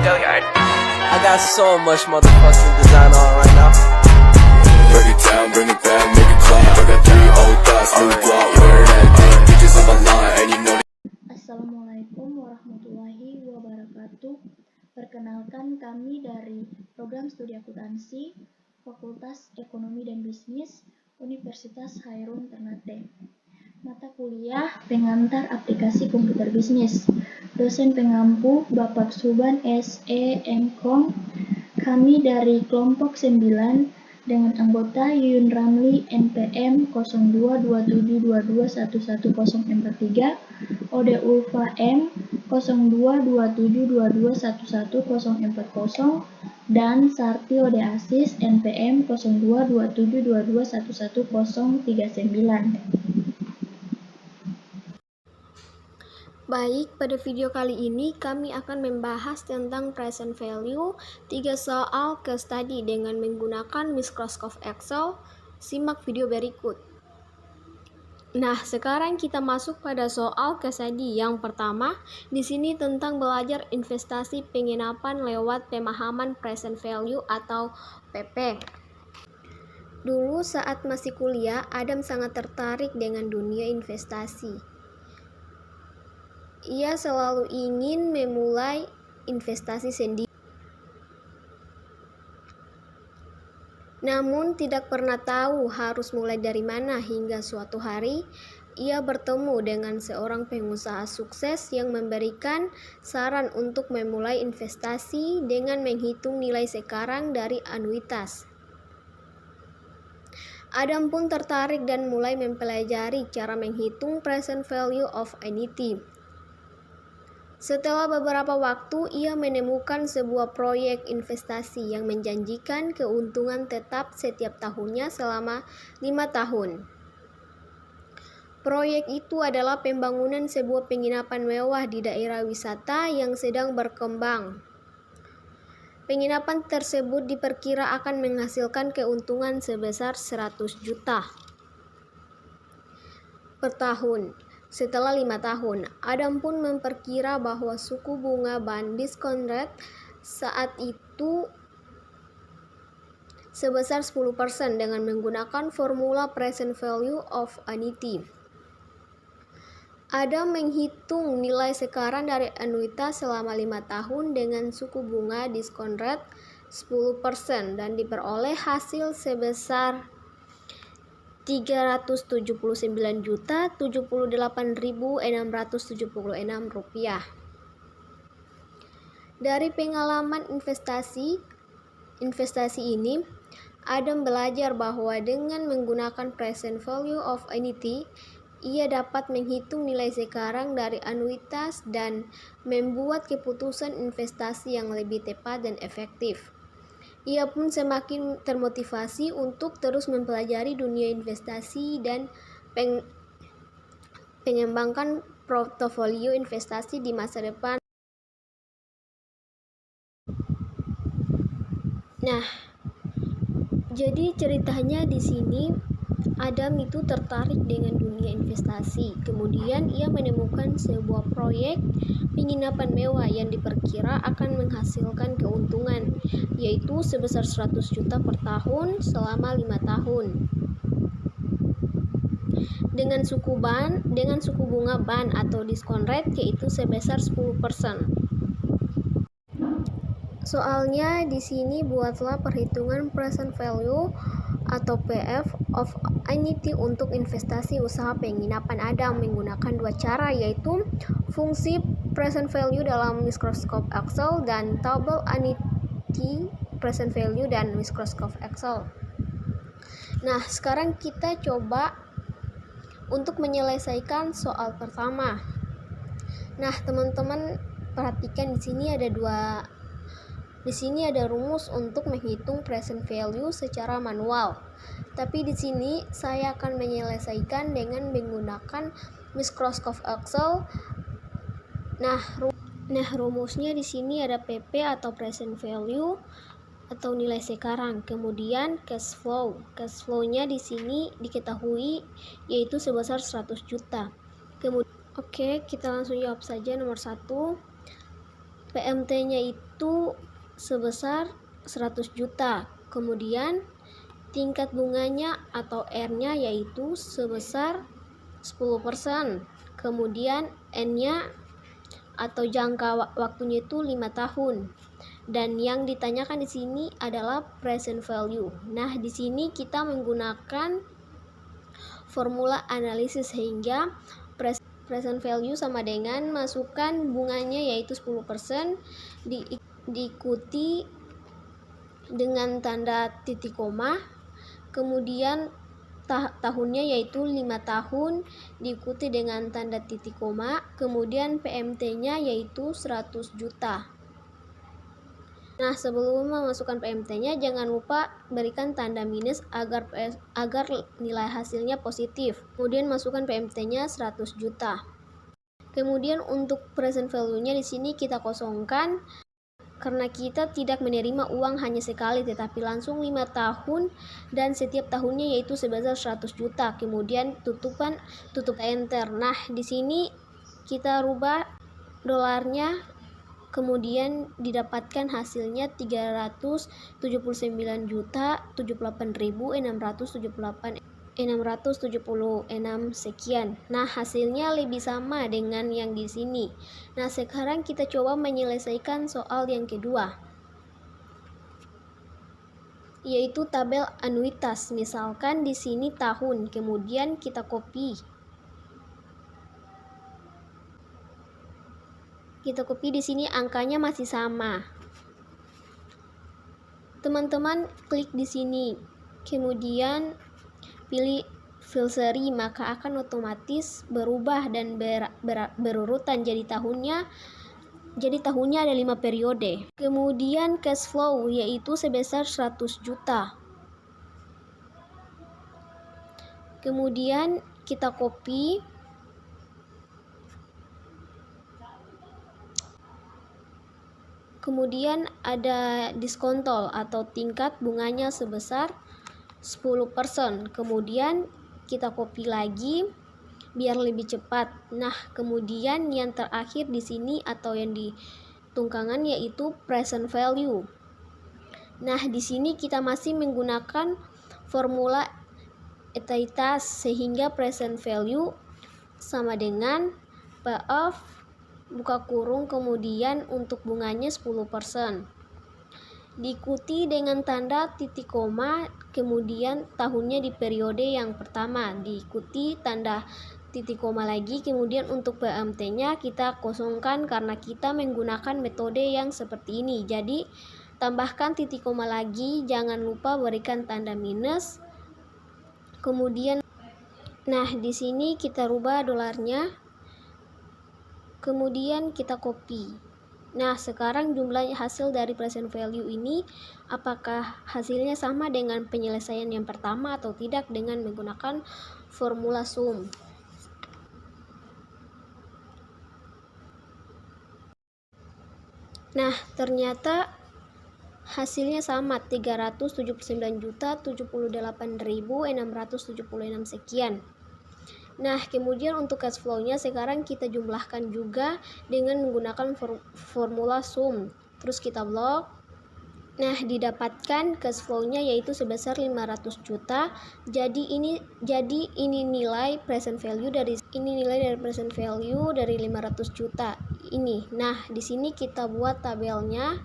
I got so much motherfucking design on right now. Break it down, bring it back, make it clap. I got 3 old thoughts, new block, where that thing. Bitches on my line, and you know. Assalamualaikum warahmatullahi wabarakatuh. Perkenalkan, kami dari Program Studi Akuntansi Fakultas Ekonomi dan Bisnis Universitas Hairun Ternate. Mata kuliah Pengantar Aplikasi Komputer Bisnis. Dosen pengampu Bapak Suban S.E. M.Com. Kami dari kelompok 9 dengan anggota Yuyun Ramli NPM 022722111043, Ode Ulfa M 022722111040, dan Sarti Ode Asis NPM 022722111039. Baik, pada video kali ini kami akan membahas tentang present value, 3 soal case study dengan menggunakan Microsoft Excel. Simak video berikut. Nah, sekarang kita masuk pada soal case study yang pertama. Di sini tentang belajar investasi penginapan lewat pemahaman present value atau PP. Dulu saat masih kuliah, Adam sangat tertarik dengan dunia investasi. Ia selalu ingin memulai investasi sendiri, namun tidak pernah tahu harus mulai dari mana, hingga suatu hari ia bertemu dengan seorang pengusaha sukses yang memberikan saran untuk memulai investasi dengan menghitung nilai sekarang dari anuitas. Adam pun tertarik dan mulai mempelajari cara menghitung present value of annuity. Setelah beberapa waktu, ia menemukan sebuah proyek investasi yang menjanjikan keuntungan tetap setiap tahunnya selama 5 tahun. Proyek itu adalah pembangunan sebuah penginapan mewah di daerah wisata yang sedang berkembang. Penginapan tersebut diperkira akan menghasilkan keuntungan sebesar 100 juta per tahun. Setelah 5 tahun, Adam pun memperkira bahwa suku bunga ban discount rate saat itu sebesar 10% dengan menggunakan formula present value of annuity. Adam menghitung nilai sekarang dari anuitas selama 5 tahun dengan suku bunga discount rate 10% dan diperoleh hasil sebesar Rp379.078.676. Dari pengalaman investasi ini, Adam belajar bahwa dengan menggunakan present value of annuity, ia dapat menghitung nilai sekarang dari anuitas dan membuat keputusan investasi yang lebih tepat dan efektif. Ia pun semakin termotivasi untuk terus mempelajari dunia investasi dan mengembangkan portofolio investasi di masa depan. Nah, jadi ceritanya di sini Adam itu tertarik dengan dunia investasi. Kemudian ia menemukan sebuah proyek penginapan mewah yang diperkira akan menghasilkan keuntungan, yaitu sebesar 100 juta per tahun selama 5 tahun. Dengan suku bunga ban atau discount rate yaitu sebesar 10%. Soalnya di sini buatlah perhitungan present value atau PF of annuity untuk investasi usaha penginapan Adam menggunakan 2 cara, yaitu fungsi present value dalam Microsoft Excel dan tabel annuity present value dan Microsoft Excel. Nah, sekarang kita coba untuk menyelesaikan soal pertama. Nah, teman-teman perhatikan di sini ada rumus untuk menghitung present value secara manual. Tapi di sini saya akan menyelesaikan dengan menggunakan Microsoft Excel. Nah, rumusnya di sini ada PP atau present value atau nilai sekarang. Kemudian cash flow. Cash flow-nya di sini diketahui yaitu sebesar 100 juta. Oke, kita langsung jawab saja nomor 1. PMT-nya itu sebesar 100 juta. Kemudian tingkat bunganya atau R-nya yaitu sebesar 10%. Kemudian N-nya atau jangka waktunya itu 5 tahun. Dan yang ditanyakan di sini adalah present value. Nah, di sini kita menggunakan formula analisis sehingga present value sama dengan masukkan bunganya yaitu 10% diikuti dengan tanda titik koma, kemudian tahunnya yaitu 5 tahun diikuti dengan tanda titik koma, kemudian PMT-nya yaitu 100 juta. Nah, sebelum memasukkan PMT-nya jangan lupa berikan tanda minus agar nilai hasilnya positif. Kemudian masukkan PMT-nya 100 juta. Kemudian untuk present value-nya di sini kita kosongkan karena kita tidak menerima uang hanya sekali tetapi langsung 5 tahun dan setiap tahunnya yaitu sebesar 100 juta. Kemudian tutup enter. Nah, di sini kita rubah dolarnya, kemudian didapatkan hasilnya 378.678.676 sekian. Nah, hasilnya lebih sama dengan yang di sini. Nah, sekarang kita coba menyelesaikan soal yang kedua, yaitu tabel anuitas. Misalkan di sini tahun, kemudian kita copy. Di sini angkanya masih sama. Teman-teman klik di sini, kemudian pilih filteri, maka akan otomatis berubah dan berurutan jadi tahunnya ada 5 periode. Kemudian cash flow yaitu sebesar 100 juta. Kemudian kita copy. Kemudian ada diskontol atau tingkat bunganya sebesar 10%. Kemudian kita copy lagi biar lebih cepat. Nah, kemudian yang terakhir di sini atau yang di tunggangan yaitu present value. Nah, di sini kita masih menggunakan formula etitas sehingga present value sama dengan P of buka kurung kemudian untuk bunganya 10%. Diikuti dengan tanda titik koma, kemudian tahunnya di periode yang pertama, diikuti tanda titik koma lagi, kemudian untuk PMT-nya kita kosongkan karena kita menggunakan metode yang seperti ini. Jadi tambahkan titik koma lagi, jangan lupa berikan tanda minus. Kemudian nah, di sini kita rubah dolarnya. Kemudian kita copy. Nah, sekarang jumlah hasil dari present value ini apakah hasilnya sama dengan penyelesaian yang pertama atau tidak dengan menggunakan formula sum. Nah, ternyata hasilnya sama, 379.078.676 sekian. Nah, kemudian untuk cash flow-nya sekarang kita jumlahkan juga dengan menggunakan formula sum. Terus kita blok. Nah, didapatkan cash flow-nya yaitu sebesar 500 juta. Jadi ini nilai present value dari present value dari 500 juta ini. Nah, di sini kita buat tabelnya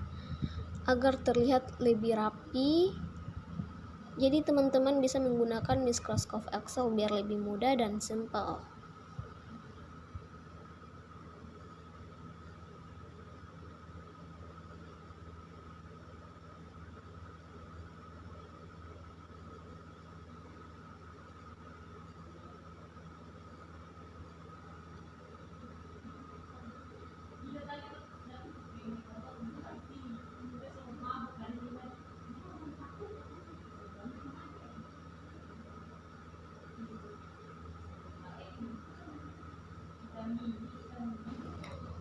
agar terlihat lebih rapi. Jadi teman-teman bisa menggunakan Microsoft Excel biar lebih mudah dan simple.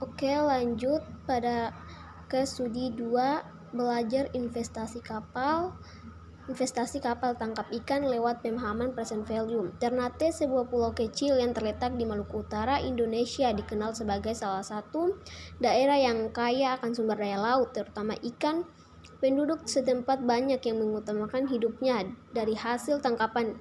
Oke, lanjut pada ke studi 2, belajar investasi kapal. investasi kapal tangkap ikan lewat pemahaman present value. Ternate, sebuah pulau kecil yang terletak di Maluku Utara, Indonesia, dikenal sebagai salah satu daerah yang kaya akan sumber daya laut, terutama ikan. Penduduk setempat banyak yang mengutamakan hidupnya dari hasil tangkapan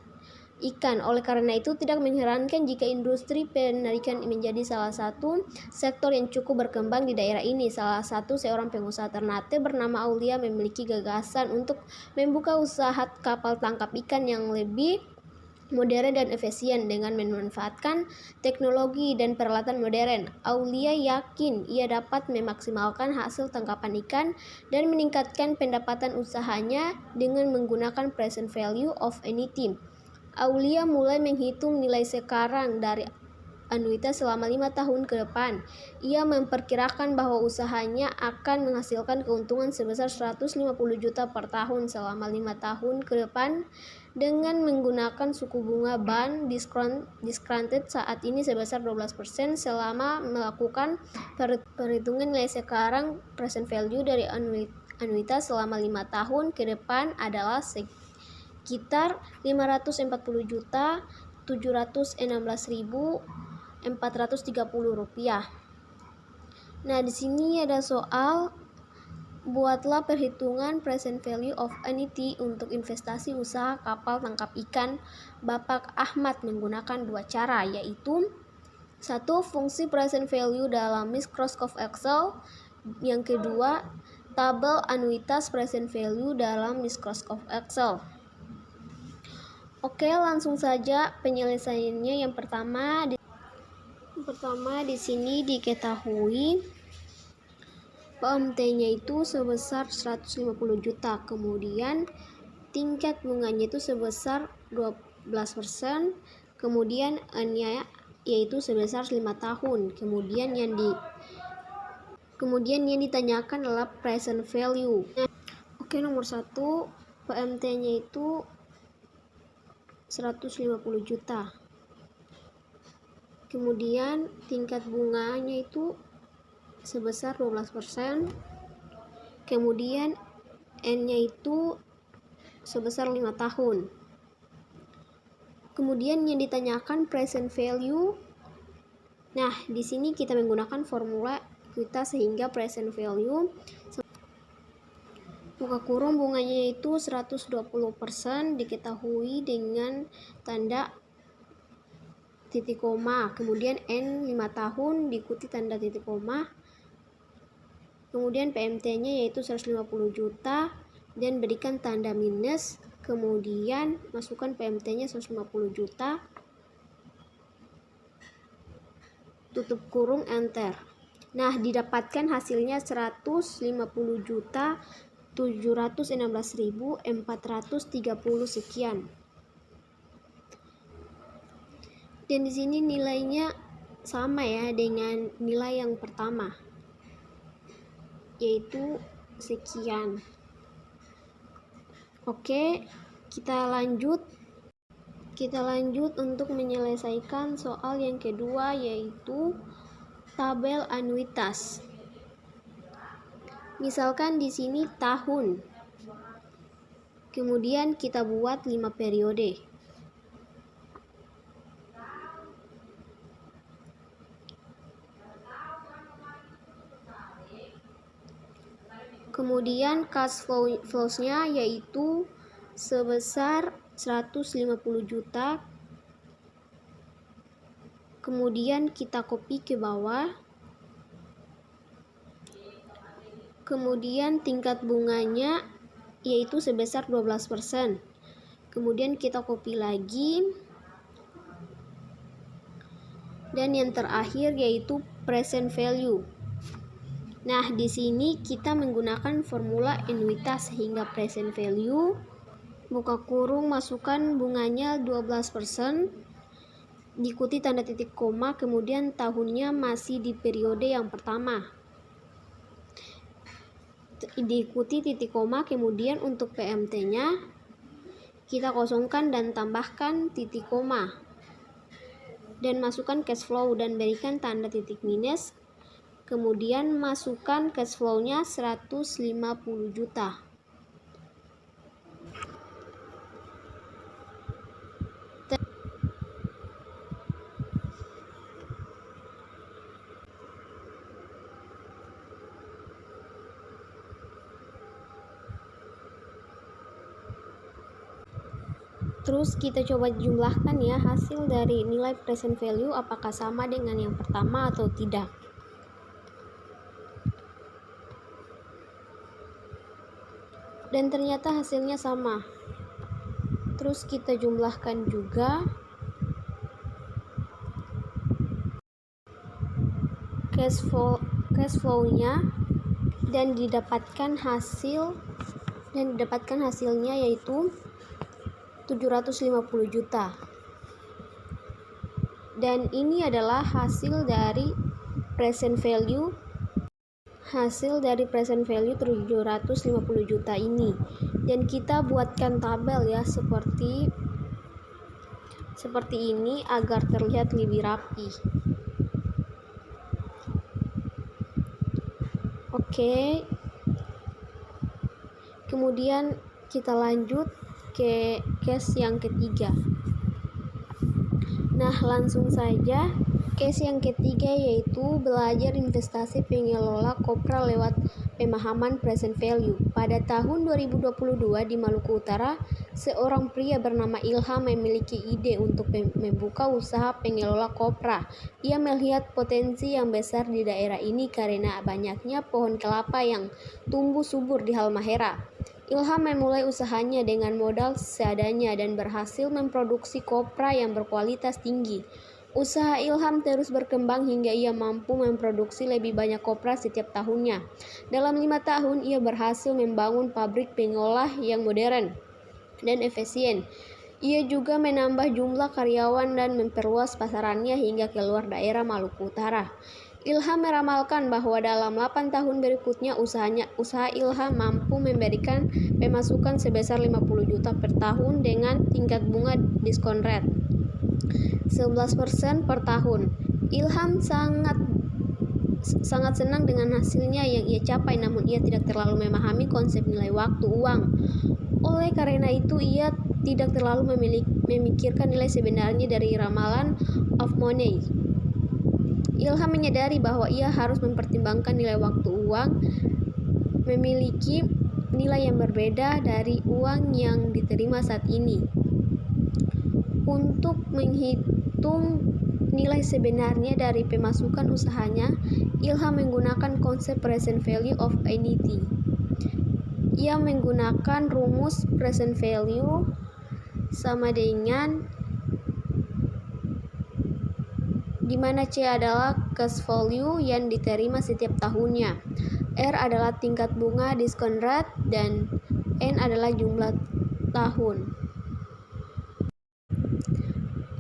ikan. Oleh karena itu, tidak mengherankan jika industri penarikan menjadi salah satu sektor yang cukup berkembang di daerah ini. Seorang pengusaha Ternate bernama Aulia memiliki gagasan untuk membuka usaha kapal tangkap ikan yang lebih modern dan efisien dengan memanfaatkan teknologi dan peralatan modern. Aulia yakin ia dapat memaksimalkan hasil tangkapan ikan dan meningkatkan pendapatan usahanya dengan menggunakan present value of anything. Aulia mulai menghitung nilai sekarang dari anuitas selama 5 tahun ke depan. Ia memperkirakan bahwa usahanya akan menghasilkan keuntungan sebesar 150 juta per tahun selama 5 tahun ke depan dengan menggunakan suku bunga bank discounted saat ini sebesar 12% selama melakukan perhitungan nilai sekarang present value dari anuitas selama 5 tahun ke depan adalah sekitar 540.716.430 rupiah. Nah, di sini ada soal, buatlah perhitungan present value of anything untuk investasi usaha kapal tangkap ikan. Bapak Ahmad menggunakan 2 cara, yaitu 1. Fungsi present value dalam Microsoft Excel. Yang kedua, tabel anuitas present value dalam Microsoft Excel. Oke, langsung saja penyelesaiannya. Yang pertama di sini diketahui PMT-nya itu sebesar 150 juta, kemudian tingkat bunganya itu sebesar 12%, kemudian N-nya yaitu sebesar 5 tahun. Kemudian yang ditanyakan adalah present value. Oke, nomor 1, PMT-nya itu 150 juta. Kemudian tingkat bunganya itu sebesar 12%. Kemudian N-nya itu sebesar 5 tahun. Kemudian yang ditanyakan present value. Nah, di sini kita menggunakan formula ekuitas sehingga present value buka kurung bunganya itu 120% diketahui dengan tanda titik koma, kemudian N 5 tahun diikuti tanda titik koma, kemudian PMT-nya yaitu 150 juta dan berikan tanda minus, kemudian masukkan PMT-nya 150 juta, tutup kurung, enter. Nah, didapatkan hasilnya 150 juta 716.430 sekian. Dan di sini nilainya sama ya dengan nilai yang pertama, yaitu sekian. Oke, kita lanjut untuk menyelesaikan soal yang kedua, yaitu tabel anuitas. Misalkan di sini tahun, kemudian kita buat 5 periode. Kemudian cash flows-nya yaitu sebesar 150 juta. Kemudian kita copy ke bawah. Kemudian tingkat bunganya yaitu sebesar 12%. Kemudian kita copy lagi. Dan yang terakhir yaitu present value. Nah, di sini kita menggunakan formula anuitas sehingga present value buka kurung masukkan bunganya 12% diikuti tanda titik koma, kemudian tahunnya masih di periode yang pertama. Diikuti titik koma, kemudian untuk PMT-nya kita kosongkan dan tambahkan titik koma dan masukkan cash flow dan berikan tanda titik minus, kemudian masukkan cash flow-nya 150 juta. Terus kita coba jumlahkan ya hasil dari nilai present value apakah sama dengan yang pertama atau tidak. Dan ternyata hasilnya sama. Terus kita jumlahkan juga cash flow-nya dan didapatkan hasilnya yaitu 750 juta. Dan ini adalah hasil dari present value 750 juta ini. Dan kita buatkan tabel ya seperti ini agar terlihat lebih rapi. Oke. Kemudian kita lanjut ke case yang ketiga. Nah, langsung saja case yang ketiga yaitu belajar investasi pengelola kopra lewat pemahaman present value. Pada tahun 2022 di Maluku Utara, seorang pria bernama Ilham memiliki ide untuk membuka usaha pengelola kopra. Ia melihat potensi yang besar di daerah ini karena banyaknya pohon kelapa yang tumbuh subur di Halmahera. Ilham memulai usahanya dengan modal seadanya dan berhasil memproduksi kopra yang berkualitas tinggi. Usaha Ilham terus berkembang hingga ia mampu memproduksi lebih banyak kopra setiap tahunnya. Dalam 5 tahun, ia berhasil membangun pabrik pengolah yang modern dan efisien. Ia juga menambah jumlah karyawan dan memperluas pasarannya hingga keluar daerah Maluku Utara. Ilham meramalkan bahwa dalam 8 tahun berikutnya usaha Ilham mampu memberikan pemasukan sebesar 50 juta per tahun dengan tingkat bunga diskon rate 11% per tahun. Ilham sangat senang dengan hasilnya yang ia capai, namun ia tidak terlalu memahami konsep nilai waktu uang. Oleh karena itu, ia tidak terlalu memikirkan nilai sebenarnya dari ramalan of money. Ilham menyadari bahwa ia harus mempertimbangkan nilai waktu uang memiliki nilai yang berbeda dari uang yang diterima saat ini. Untuk menghitung nilai sebenarnya dari pemasukan usahanya, Ilham menggunakan konsep present value of annuity. Ia menggunakan rumus present value sama dengan di mana C adalah cash value yang diterima setiap tahunnya, R adalah tingkat bunga diskon rate, dan N adalah jumlah tahun.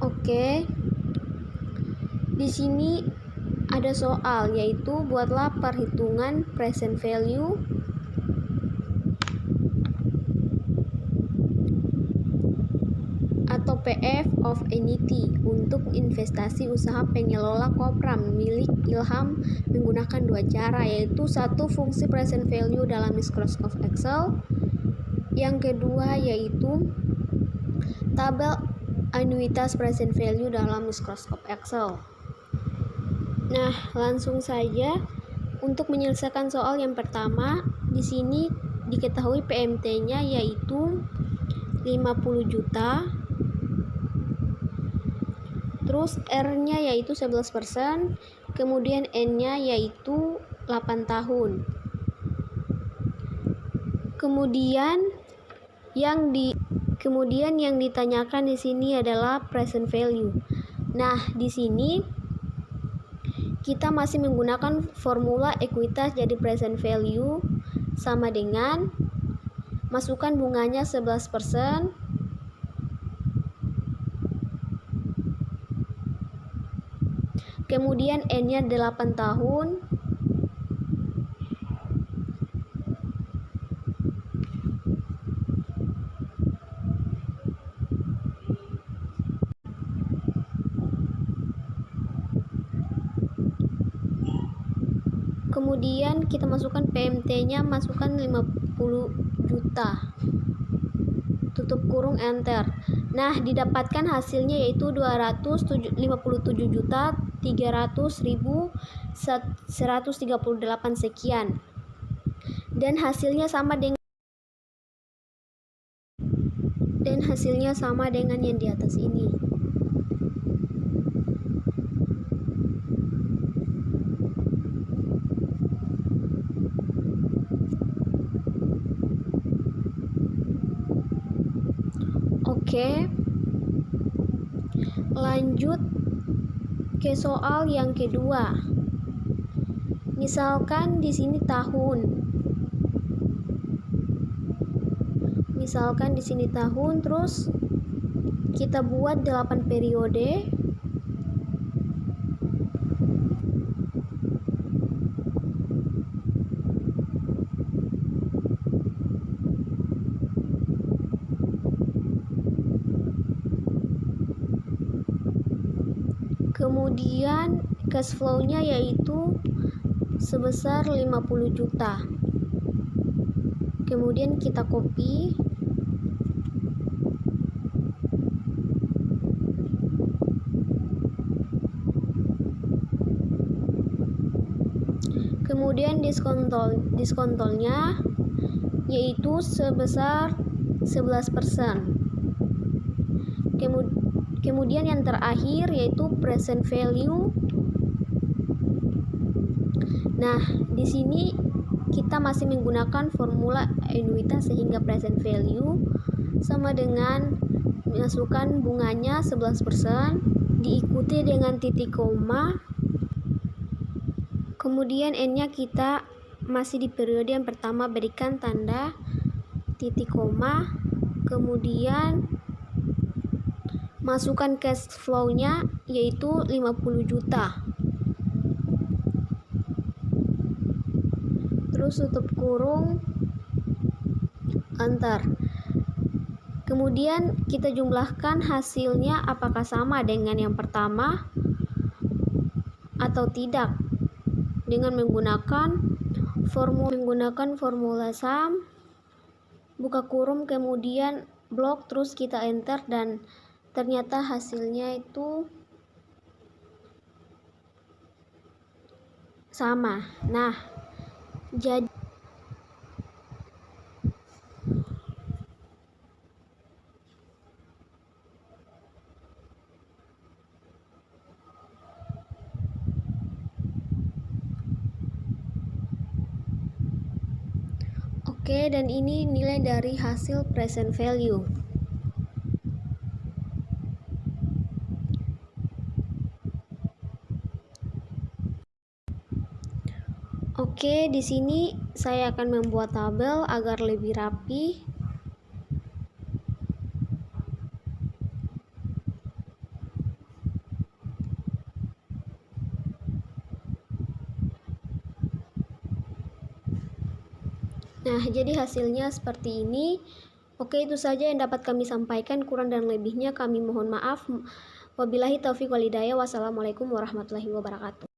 Oke. Di sini ada soal yaitu buatlah perhitungan present value atau PF of annuity untuk investasi usaha pengelola kopra milik Ilham menggunakan 2 cara, yaitu satu fungsi present value dalam Microsoft Excel, yang kedua yaitu tabel anuitas present value dalam Microsoft Excel. Nah, langsung saja untuk menyelesaikan soal yang pertama. Di sini diketahui PMT-nya yaitu 50 juta. Terus R-nya yaitu 11%, kemudian N-nya yaitu 8 tahun. Kemudian yang ditanyakan di sini adalah present value. Nah, di sini kita masih menggunakan formula ekuitas, jadi present value sama dengan masukkan bunganya 11%, kemudian N-nya 8 tahun, kemudian kita masukkan PMT-nya, masukkan 50 juta, tutup kurung, enter. Nah, didapatkan hasilnya yaitu 257.300.138 sekian. Dan hasilnya sama dan hasilnya sama dengan yang di atas ini. Oke, lanjut ke soal yang kedua. Misalkan di sini tahun. Terus kita buat 8 periode. Kemudian cash flow-nya yaitu sebesar 50 juta. Kemudian kita copy. Kemudian diskontolnya yaitu sebesar 11%. Kemudian yang terakhir yaitu present value. Nah, di sini kita masih menggunakan formula anuitas sehingga present value sama dengan masukkan bunganya 11% diikuti dengan titik koma. Kemudian N-nya kita masih di periode yang pertama berikan tanda titik koma. Kemudian masukkan cash flow-nya yaitu 50 juta. Terus tutup kurung, enter. Kemudian kita jumlahkan hasilnya apakah sama dengan yang pertama atau tidak dengan menggunakan formula sum, buka kurung, kemudian blok, terus kita enter dan ternyata hasilnya itu sama. Nah, jadi oke, dan ini nilai dari hasil present value. Oke, di sini saya akan membuat tabel agar lebih rapi. Nah, jadi hasilnya seperti ini. Oke, itu saja yang dapat kami sampaikan. Kurang dan lebihnya kami mohon maaf. Wabillahi taufiq wal hidayah. Wassalamualaikum warahmatullahi wabarakatuh.